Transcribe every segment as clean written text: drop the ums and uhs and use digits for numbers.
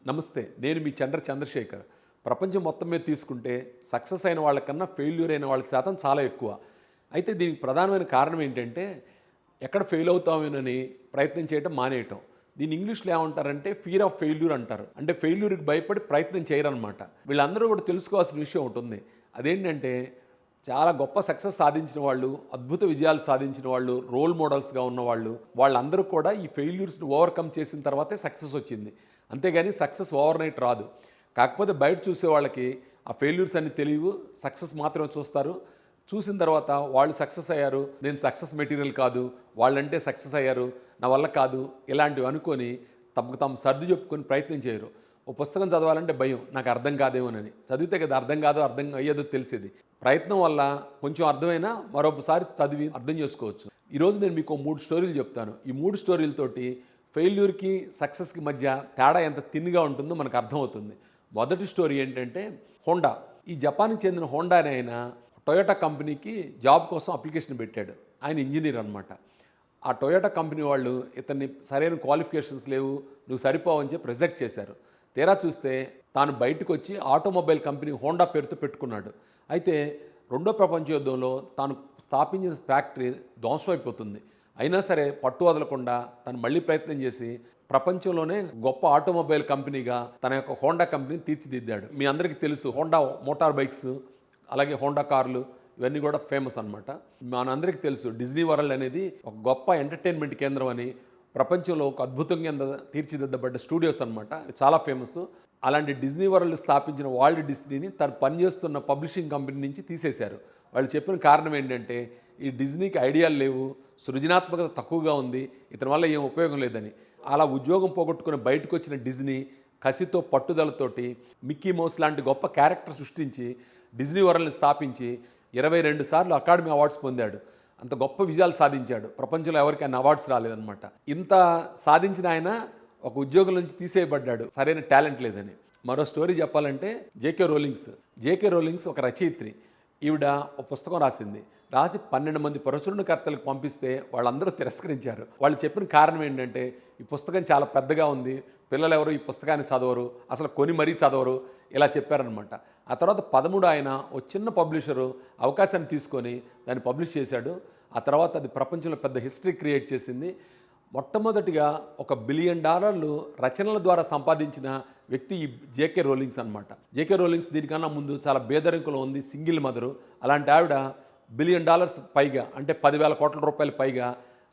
నమస్తే. నేను మీ చంద్రశేఖర్. ప్రపంచం మొత్తం మీద తీసుకుంటే సక్సెస్ అయిన వాళ్ళకన్నా ఫెయిల్యూర్ అయిన వాళ్ళ శాతం చాలా ఎక్కువ. అయితే దీనికి ప్రధానమైన కారణం ఏంటంటే, ఎక్కడ ఫెయిల్ అవుతామోనని ప్రయత్నం చేయటం మానేయటం. దీన్ని ఇంగ్లీష్‌లో ఏమంటారంటే ఫియర్ ఆఫ్ ఫెయిల్యూర్ అంటారు. అంటే ఫెయిల్యూర్‌కి భయపడి ప్రయత్నం చేయరనమాట. వీళ్ళందరూ కూడా తెలుసుకోవాల్సిన విషయం ఒకటుంది. అదేంటంటే చాలా గొప్ప సక్సెస్ సాధించిన వాళ్ళు, అద్భుత విజయాలు సాధించిన వాళ్ళు, రోల్ మోడల్స్‌గా ఉన్నవాళ్ళు, వాళ్ళందరూ కూడా ఈ ఫెయిల్యూర్స్‌ని ఓవర్‌కమ్ చేసిన తర్వాతే సక్సెస్ వచ్చింది. అంతేగాని సక్సెస్ ఓవర్‌నైట్ రాదు. కాకపోతే బయట చూసే వాళ్ళకి ఆ ఫెయిల్యూర్స్ అన్నీ తెలీవు. సక్సెస్ మాత్రమే చూస్తారు. చూసిన తర్వాత వాళ్ళు సక్సెస్ అయ్యారు. నేను సక్సెస్ మెటీరియల్ కాదు. వాళ్ళంటే సక్సెస్ అయ్యారు. నా వల్ల కాదు. ఇలాంటివి అనుకోని తమకు తాము సర్ది చెప్పుకొని ప్రయత్నం చేయరు. ఓ పుస్తకం చదవాలంటే భయం. నాకు అర్థం కాదేమోనని. చదివితే కదా అర్థం కాదో, అర్థం అయ్యేదో తెలిసేది. ప్రయత్నం వల్ల కొంచెం అర్థమైనా మరొకసారి చదివి అర్థం చేసుకోవచ్చు. ఈరోజు నేను మీకు 3 స్టోరీలు చెప్తాను. ఈ 3 స్టోరీలతోటి ఫెయిల్యూర్‌కి, సక్సెస్‌కి మధ్య తేడా ఎంత తిన్‌గా ఉంటుందో మనకు అర్థమవుతుంది. మొదటి స్టోరీ ఏంటంటే హోండా. ఈ జపాన్‌కి చెందిన హోండా అనే ఆయన టొయోటా కంపెనీకి జాబ్ కోసం అప్లికేషన్ పెట్టాడు. ఆయన ఇంజినీర్ అనమాట. ఆ టొయోటా కంపెనీ వాళ్ళు ఇతన్ని సరైన క్వాలిఫికేషన్స్ లేవు, నువ్వు సరిపోవని చెప్పి రిజెక్ట్ చేశారు. తీరా చూస్తే తాను బయటకొచ్చి ఆటోమొబైల్ కంపెనీ హోండా పేరుతో పెట్టుకున్నాడు. అయితే రెండో ప్రపంచ యుద్ధంలో తాను స్థాపించిన ఫ్యాక్టరీ ధ్వంసమైపోతుంది. అయినా సరే పట్టు వదలకుండా తను మళ్ళీ ప్రయత్నం చేసి ప్రపంచంలోనే గొప్ప ఆటోమొబైల్ కంపెనీగా తన యొక్క హోండా కంపెనీని తీర్చిదిద్దాడు. మీ అందరికీ తెలుసు హోండా మోటార్ బైక్స్, అలాగే హోండా కార్లు ఇవన్నీ కూడా ఫేమస్ అనమాట. మనందరికీ తెలుసు డిజ్నీ వరల్డ్ అనేది ఒక గొప్ప ఎంటర్టైన్మెంట్ కేంద్రం అని, ప్రపంచంలో ఒక అద్భుతంగా తీర్చిదిద్దబడ్డ స్టూడియోస్ అనమాట. చాలా ఫేమస్. అలాంటి డిజ్నీ వరల్డ్ స్థాపించిన వాల్ట్ డిస్నీని తను పనిచేస్తున్న పబ్లిషింగ్ కంపెనీ నుంచి తీసేశారు. వాళ్ళు చెప్పిన కారణం ఏంటంటే ఈ డిజ్నీకి ఐడియాలు లేవు, సృజనాత్మకత తక్కువగా ఉంది, ఇతని వల్ల ఏం ఉపయోగం లేదని. అలా ఉద్యోగం పోగొట్టుకుని బయటకు వచ్చిన డిజ్నీ కసితో పట్టుదలతోటి మిక్కీ మౌస్ లాంటి గొప్ప క్యారెక్టర్ సృష్టించి డిజ్నీ వరల్డ్ని స్థాపించి 22 సార్లు అకాడమీ అవార్డ్స్ పొందాడు. అంత గొప్ప విజయాలు సాధించాడు. ప్రపంచంలో ఎవరికి ఆయన అవార్డ్స్ రాలేదన్నమాట. ఇంత సాధించిన ఆయన ఒక ఉద్యోగం నుంచి తీసేయబడ్డాడు సరైన టాలెంట్ లేదని. మరో స్టోరీ చెప్పాలంటే జేకే రోలింగ్స్ ఒక రచయిత్రి. ఈవిడ ఒక పుస్తకం రాసింది. రాసి 12 మంది ప్రచురణకర్తలకు పంపిస్తే వాళ్ళందరూ తిరస్కరించారు. వాళ్ళు చెప్పిన కారణం ఏంటంటే ఈ పుస్తకం చాలా పెద్దగా ఉంది, పిల్లలు ఎవరు ఈ పుస్తకాన్ని చదవరు, అసలు కొని మరీ చదవరు, ఇలా చెప్పారనమాట. ఆ తర్వాత 13 ఆయన ఓ చిన్న పబ్లిషరు అవకాశాన్ని తీసుకొని దాన్ని పబ్లిష్ చేశాడు. ఆ తర్వాత అది ప్రపంచంలో పెద్ద హిస్టరీ క్రియేట్ చేసింది. మొట్టమొదటిగా $1 బిలియన్ రచనల ద్వారా సంపాదించిన వ్యక్తి ఈ జేకే రోలింగ్స్ అనమాట. జేకే రోలింగ్స్ దీనికన్నా ముందు చాలా పేదరికంలో ఉంది, సింగిల్ మదరు. అలాంటి ఆవిడ $1 బిలియన్ పైగా, అంటే 10,000 కోట్ల రూపాయలు పైగా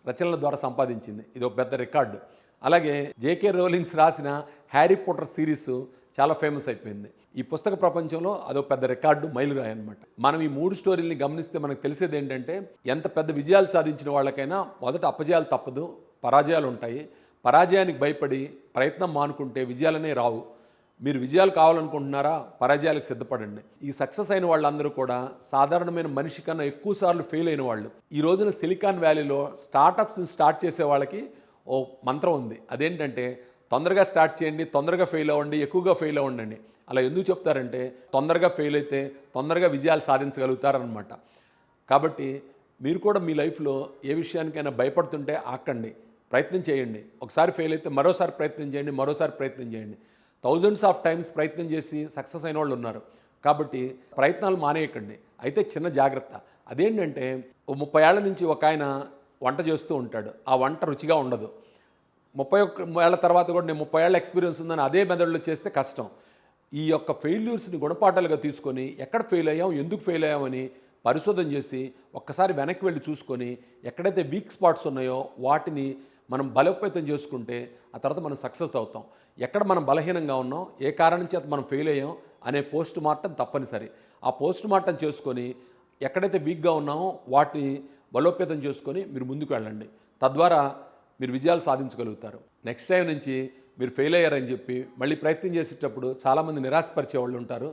రచనల ద్వారా సంపాదించింది. ఇది ఒక పెద్ద రికార్డు. అలాగే జేకే రోలింగ్స్ రాసిన హ్యారీ పాటర్ సిరీస్ చాలా ఫేమస్ అయిపోయింది. ఈ పుస్తక ప్రపంచంలో అదొక పెద్ద రికార్డు, మైలురాయి అనమాట. మనం ఈ 3 స్టోరీల్ని గమనిస్తే మనకు తెలిసేది ఏంటంటే ఎంత పెద్ద విజయాలు సాధించిన వాళ్ళకైనా మొదట అపజయాలు తప్పదు, పరాజయాలు ఉంటాయి. పరాజయానికి భయపడి ప్రయత్నం మానుకుంటే విజయాలనే రావు. మీరు విజయాలు కావాలనుకుంటున్నారా, పరాజయాలకు సిద్ధపడండి. ఈ సక్సెస్ అయిన వాళ్ళందరూ కూడా సాధారణమైన మనిషి కన్నా ఎక్కువ సార్లు ఫెయిల్ అయిన వాళ్ళు. ఈ రోజున సిలికాన్ వ్యాలీలో స్టార్టప్స్ని స్టార్ట్ చేసే వాళ్ళకి ఓ మంత్రం ఉంది. అదేంటంటే తొందరగా స్టార్ట్ చేయండి, తొందరగా ఫెయిల్ అవ్వండి, ఎక్కువగా ఫెయిల్ అవ్వండి. అలా ఎందుకు చెప్తారంటే తొందరగా ఫెయిల్ అయితే తొందరగా విజయాలు సాధించగలుగుతారనమాట. కాబట్టి మీరు కూడా మీ లైఫ్లో ఏ విషయానికైనా భయపడుతుంటే ఆకండి, ప్రయత్నం చేయండి. ఒకసారి ఫెయిల్ అయితే మరోసారి ప్రయత్నం చేయండి, మరోసారి ప్రయత్నం చేయండి. థౌజండ్స్ ఆఫ్ టైమ్స్ ప్రయత్నం చేసి సక్సెస్ అయిన వాళ్ళు ఉన్నారు. కాబట్టి ప్రయత్నాలు మానేయకండి. అయితే చిన్న జాగ్రత్త, అదేంటంటే ఓ 30 ఏళ్ల నుంచి ఒక ఆయన వంట చేస్తూ ఉంటాడు. ఆ వంట రుచిగా ఉండదు. 31 ఏళ్ల తర్వాత కూడా నేను 30 ఏళ్ల ఎక్స్పీరియన్స్ ఉందని అదే మెథడ్లో చేస్తే కష్టం. ఈ యొక్క ఫెయిల్యూర్స్ని గుణపాఠాలుగా తీసుకొని ఎక్కడ ఫెయిల్ అయ్యాం, ఎందుకు ఫెయిల్ అయ్యామని పరిశోధన చేసి ఒక్కసారి వెనక్కి వెళ్ళి చూసుకొని ఎక్కడైతే వీక్ స్పాట్స్ ఉన్నాయో వాటిని మనం బలోపేతం చేసుకుంటే ఆ తర్వాత మనం సక్సెస్ అవుతాం. ఎక్కడ మనం బలహీనంగా ఉన్నాం, ఏ కారణం చేత మనం ఫెయిల్ అయ్యాం అనే పోస్ట్ మార్టం తప్పనిసరి. ఆ పోస్ట్ మార్టం చేసుకొని ఎక్కడైతే వీక్గా ఉన్నామో వాటిని బలోపేతం చేసుకొని మీరు ముందుకు వెళ్ళండి. తద్వారా మీరు విజయాలు సాధించగలుగుతారు. నెక్స్ట్ టైం నుంచి మీరు ఫెయిల్ అయ్యారని చెప్పి మళ్ళీ ప్రయత్నం చేసేటప్పుడు చాలామంది నిరాశపరిచే వాళ్ళు ఉంటారు.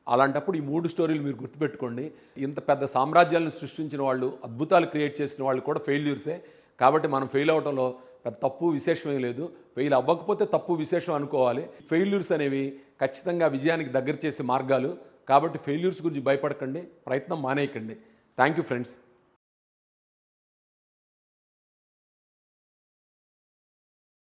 అలాంటప్పుడు ఈ 3 స్టోరీలు మీరు గుర్తుపెట్టుకోండి. ఇంత పెద్ద సామ్రాజ్యాలను సృష్టించిన వాళ్ళు, అద్భుతాలు క్రియేట్ చేసిన వాళ్ళు కూడా ఫెయిల్యూర్సే. కాబట్టి మనం ఫెయిల్ అవ్వడంలో పెద్ద తప్పు విశేషమే లేదు. ఫెయిల్ అవ్వకపోతే తప్పు విశేషం అనుకోవాలి. ఫెయిల్యూర్స్ అనేవి ఖచ్చితంగా విజయానికి దగ్గర చేసే మార్గాలు. కాబట్టి ఫెయిల్యూర్స్ గురించి భయపడకండి, ప్రయత్నం మానేయకండి. Thank you friends.